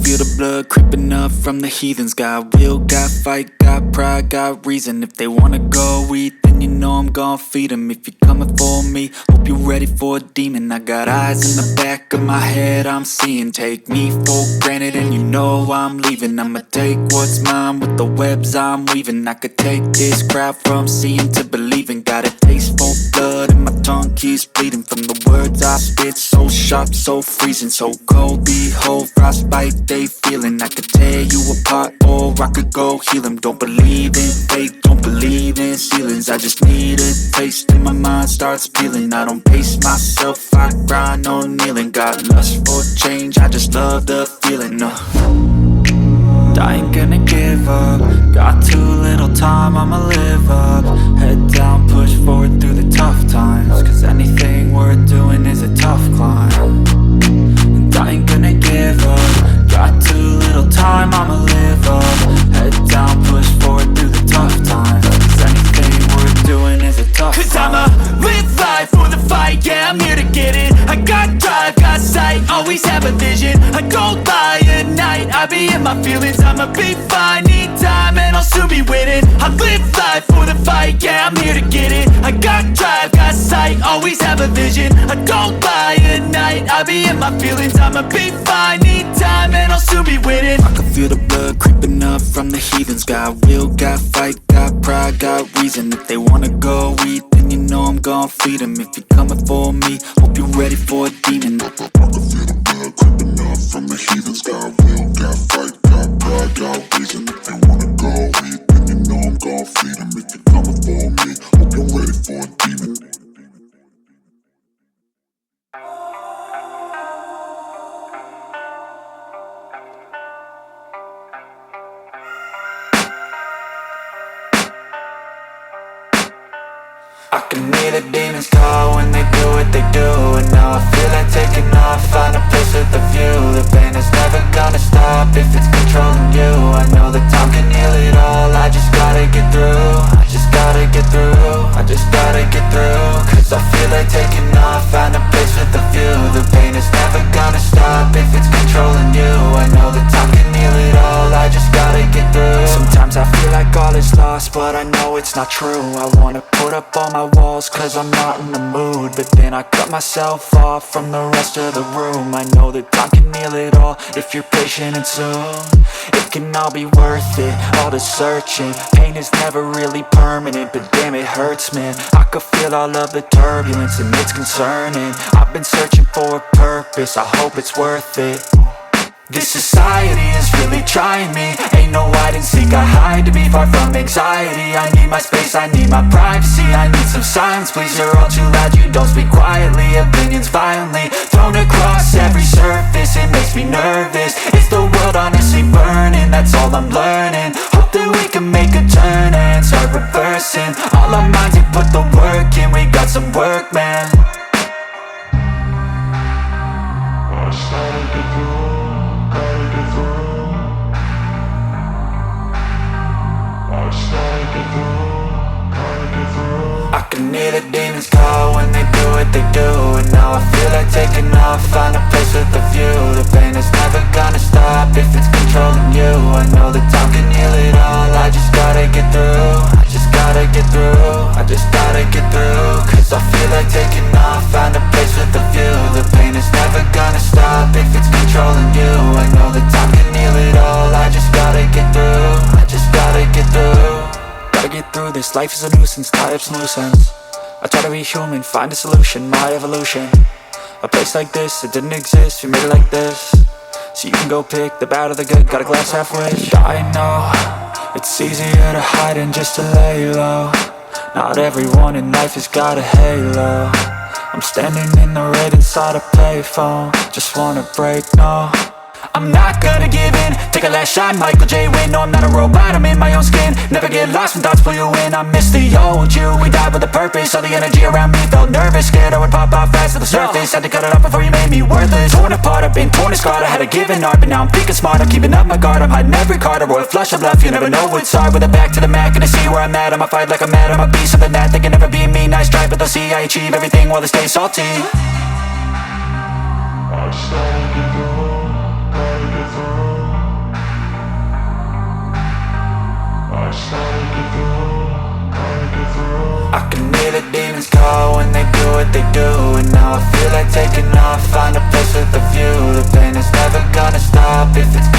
feel the blood creeping up from the heathens. Got will, got fight, got pride, got reason. If they wanna go eat, then you know I'm gon' feed them. If you're coming for me, hope you're ready for a demon. I got eyes in the back of my head, I'm seeing. Take me for granted and you know I'm leaving. I'ma take what's mine with the webs I'm weaving. I could take this crowd from seeing to believing. Got a taste for blood and my tongue keeps bleeding from the words I spit. So sharp, so freezing, so cold. Behold, frostbite they feeling. I could tear you apart or I could go heal them. Don't believe in fate, don't believe in ceilings. I just need a taste and my mind starts peeling. I don't pace myself, I grind on kneeling. Got lust for change, I just love the feeling. I ain't gonna give up. Got too little time, I'ma live up. Head down, push forward through the tough times. Cause anything worth doing is a tough climb. And I ain't gonna give up. Got too little time, I'ma live up. Head down, push forward through the tough times. Cause anything worth doing is a tough climb. Cause I'ma live life for the fight, yeah, I'm here to get it. I got drive, got sight, always have a vision. I don't lie at night, I be in my feelings. I'ma be fine, need time and I'll soon be winning. I live life for the fight, yeah, I'm here to get it. I got drive, got sight, always have a vision. I don't lie at night, I be in my feelings. I'ma be fine, need time and I'll soon be winning. I can feel the blood creeping up from the heathens. Got will, got fight, got pride, got reason. If they wanna go eat, then you know I'm gon' feed them. If you're coming for me, hope you're ready for a demon. I can feel the blood creeping up from the heathens. Got will, got fight, got pride, got reason. If they wanna go eat, then you know I'm gon' feed them. If you're coming for me, hope you're ready for a demon. I can hear the demons call when they do what they do. And now I feel like taking off, find a place with a view. The pain is never gonna stop if it's controlling you. I know that time can heal it all, I just gotta get through. I just gotta get through, I just gotta get through. Cause I feel like taking off, find a place with a view. The pain is never gonna stop if it's controlling you. I know that time can heal it all, I just gotta get through. Sometimes I feel like all is lost, but I know it's not true. I wanna put up all my walls cause I'm not in the mood. But then I cut myself off from the rest of the room. I know that time can heal it all if you're patient and soon. It can all be worth it, all the searching. Pain is never really permanent, but damn it hurts, man. I could feel all of the turbulence and it's concerning. I've been searching for a purpose, I hope it's worth it. This society is really trying me. Ain't no hide and seek, I hide to be far from anxiety. I need my space, I need my privacy. I need some silence, please, you're all too loud. You don't speak quietly, opinions violently thrown across every surface. It makes me nervous, it's the world honestly burning. That's all I'm learning, hope that we can make a turn and start reversing. All our minds have put the work in, we got some work, man. I started to grow. I can hear the demons call when they do what they do. And now I feel like taking off, find a place with a view. The pain is never gonna stop if it's controlling you. I know that time can heal it all, I just gotta get through. I just gotta get through, I just gotta get through. Cause I feel like taking off, find a place with a view. The pain is never gonna stop if it's controlling you. I know that time can heal it all, I just gotta get through. I just gotta get through. Gotta get through this, life is a nuisance, tie up some loose ends. I try to be human, find a solution, my evolution. A place like this, it didn't exist, we made it like this. So you can go pick the bad or the good, got a glass halfway. I know, it's easier to hide than just to lay low. Not everyone in life has got a halo. I'm standing in the red inside a payphone. Just wanna break, no, I'm not gonna give in. Take a last shot, Michael J. Win. No, I'm not a robot, I'm in my own skin. Never get lost when thoughts pull you in. I miss the old you, we died with a purpose. All the energy around me felt nervous, scared I would pop off fast to the surface. Had to cut it off before you made me worthless. Torn apart, I've been torn and scarred. I had a given art, but now I'm thinking smart. I'm keeping up my guard, I'm hiding every card. A royal flush of love, you never know what's hard. With a back to the mat, gonna see where I'm at. I'ma fight like I'm mad, I'ma be something that they can never be me. Nice try, but they'll see I achieve everything while they stay salty. I started to go, gotta get through. I can hear the demons call when they do what they do. And now I feel like taking off, find a place with a view. The pain is never gonna stop if it's